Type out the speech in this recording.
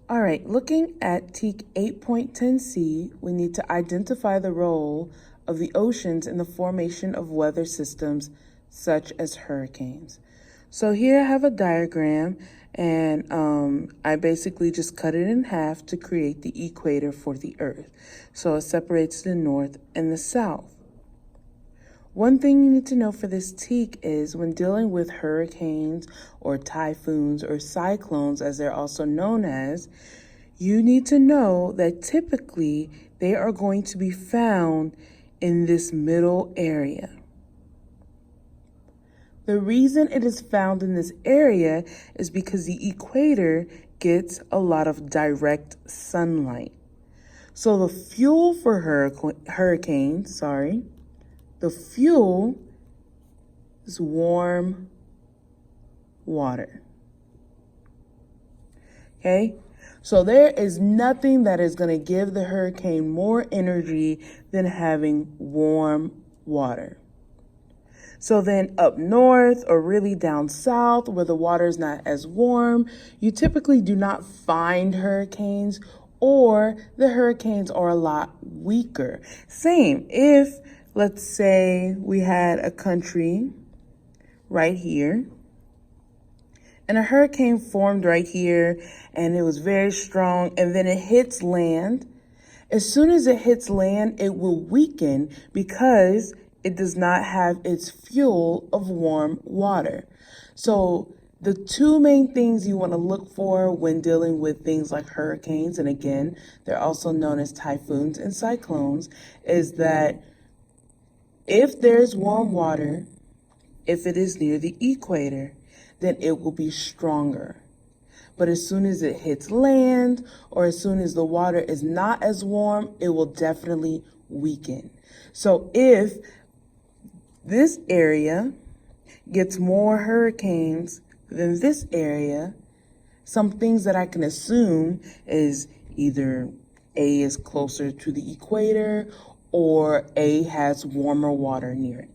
All right, looking at TEK 8.10c, we need to identify the role of the oceans in the formation of weather systems such as hurricanes. So here I have a diagram, and I basically just cut it in half to create the equator for the Earth. So it separates the north and the south. One thing you need to know for this TEK is when dealing with hurricanes or typhoons or cyclones, as they're also known as, you need to know that typically they are going to be found in this middle area. The reason it is found in this area is because the equator gets a lot of direct sunlight. So the fuel for hurricanes, the fuel is warm water. Okay? So there is nothing that is going to give the hurricane more energy than having warm water. So then up north or really down south where the water is not as warm, you typically do not find hurricanes, or the hurricanes are a lot weaker. Same if, let's say, we had a country right here, and a hurricane formed right here, and it was very strong, and then it hits land. As soon as it hits land, it will weaken because it does not have its fuel of warm water. So the two main things you want to look for when dealing with things like hurricanes, and again, they're also known as typhoons and cyclones, is that if there's warm water, if it is near the equator, then it will be stronger. But as soon as it hits land, or as soon as the water is not as warm, it will definitely weaken. So if this area gets more hurricanes than this area, some things that I can assume is either A is closer to the equator or A has warmer water near it.